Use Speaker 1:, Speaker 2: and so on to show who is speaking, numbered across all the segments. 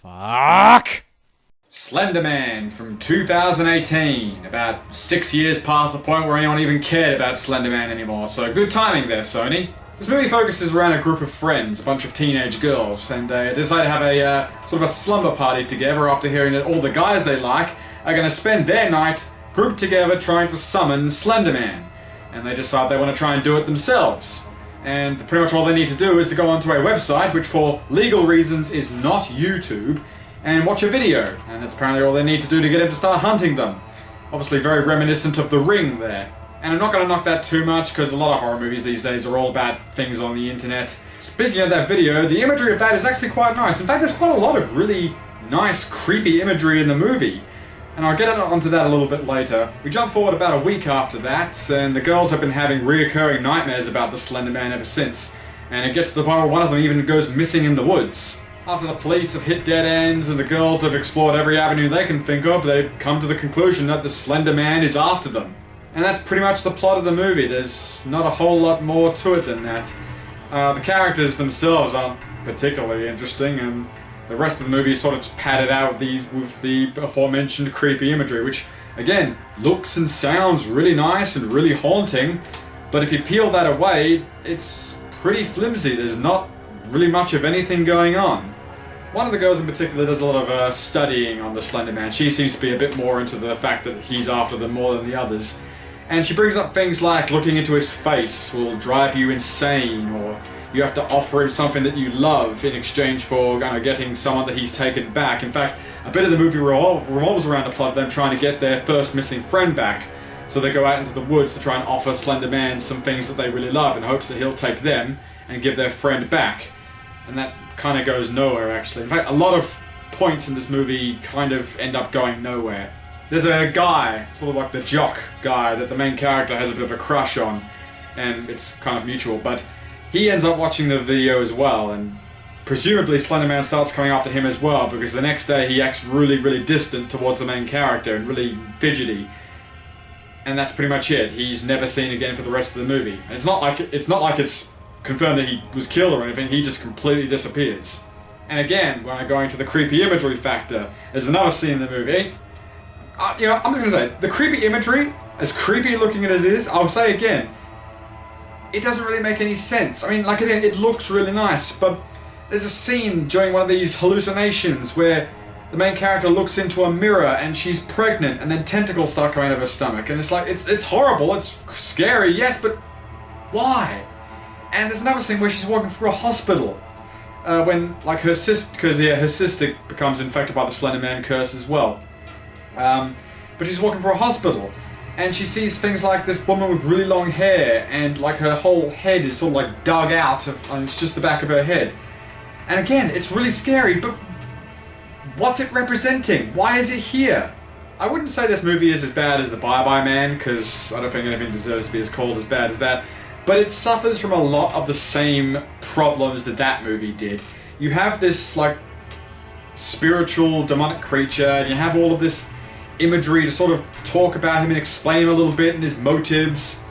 Speaker 1: Fuck!
Speaker 2: Slender Man from 2018. About 6 years past the point where anyone even cared about Slender Man anymore, so good timing there, Sony. This movie focuses around a group of friends, a bunch of teenage girls, and they decide to have a sort of a slumber party together after hearing that all the guys they like are going to spend their night grouped together trying to summon Slender Man. And they decide they want to try and do it themselves. And pretty much all they need to do is to go onto a website, which for legal reasons is not YouTube, and watch a video. And that's apparently all they need to do to get him to start hunting them. Obviously very reminiscent of The Ring there. And I'm not going to knock that too much, because a lot of horror movies these days are all about things on the internet. Speaking of that video, the imagery of that is actually quite nice. In fact, there's quite a lot of really nice, creepy imagery in the movie. And I'll get onto that a little bit later. We jump forward about a week after that, and the girls have been having reoccurring nightmares about the Slender Man ever since. And it gets to the point where one of them even goes missing in the woods. After the police have hit dead ends and the girls have explored every avenue they can think of, they come to the conclusion that the Slender Man is after them. And that's pretty much the plot of the movie. There's not a whole lot more to it than that. The characters themselves aren't particularly interesting, and the rest of the movie is sort of just padded out with the aforementioned creepy imagery, which, again, looks and sounds really nice and really haunting, but if you peel that away, it's pretty flimsy. There's not really much of anything going on. One of the girls in particular does a lot of studying on the Slender Man. She seems to be a bit more into the fact that he's after them more than the others. And she brings up things like looking into his face will drive you insane, or you have to offer him something that you love in exchange for getting someone that he's taken back. In fact, a bit of the movie revolves around the plot of them trying to get their first missing friend back. So they go out into the woods to try and offer Slender Man some things that they really love in hopes that he'll take them and give their friend back. And that kind of goes nowhere, actually. In fact, a lot of points in this movie kind of end up going nowhere. There's a guy, sort of like the jock guy, that the main character has a bit of a crush on, and it's kind of mutual, but he ends up watching the video as well, and presumably Slender Man starts coming after him as well, because the next day he acts really, really distant towards the main character and really fidgety. And that's pretty much it. He's never seen again for the rest of the movie. And it's not like it's confirmed that he was killed or anything, he just completely disappears. And again, when I go into the creepy imagery factor, there's another scene in the movie. I'm just going to say, the creepy imagery, as creepy looking as it is, I'll say again, it doesn't really make any sense. I mean, like again, it looks really nice, but there's a scene during one of these hallucinations where the main character looks into a mirror and she's pregnant, and then tentacles start coming out of her stomach, and it's like, it's horrible, it's scary, yes, but why? And there's another scene where she's walking through a hospital, when, like, her sister becomes infected by the Slender Man curse as well. But she's walking through a hospital, and she sees things like this woman with really long hair, and like her whole head is sort of like dug out, and it's just the back of her head. And again, it's really scary, but what's it representing? Why is it here? I wouldn't say this movie is as bad as The Bye-Bye Man, because I don't think anything deserves to be as cold as bad as that, but it suffers from a lot of the same problems that that movie did. You have this, like, spiritual, demonic creature, and you have all of this imagery to sort of talk about him and explain him a little bit and his motives,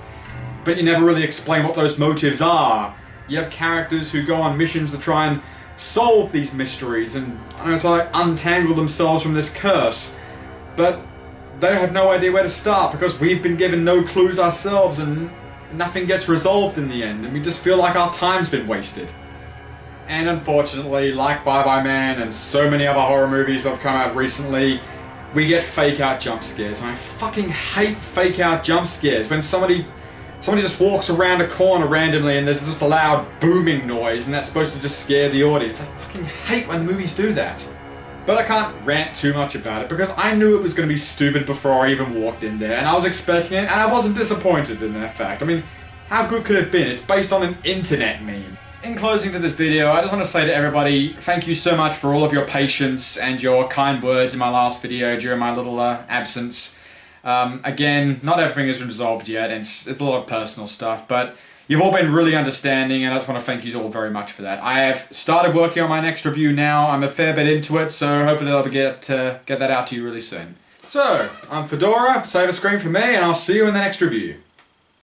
Speaker 2: but you never really explain what those motives are. You have characters who go on missions to try and solve these mysteries and untangle themselves from this curse, but they have no idea where to start because we've been given no clues ourselves and nothing gets resolved in the end, and we just feel like our time's been wasted. And unfortunately, like Bye-Bye Man and so many other horror movies that have come out recently, we get fake-out jump scares, and I fucking hate fake-out jump scares. When somebody just walks around a corner randomly and there's just a loud booming noise and that's supposed to just scare the audience. I fucking hate when movies do that. But I can't rant too much about it because I knew it was going to be stupid before I even walked in there, and I was expecting it, and I wasn't disappointed in that fact. I mean, how good could it have been? It's based on an internet meme. In closing to this video, I just want to say to everybody, thank you so much for all of your patience and your kind words in my last video during my little absence. Again, not everything is resolved yet, and it's a lot of personal stuff, but you've all been really understanding, and I just want to thank you all very much for that. I have started working on my next review now. I'm a fair bit into it, so hopefully I'll get that out to you really soon. So, I'm Fedora, save a screen for me, and I'll see you in the next review.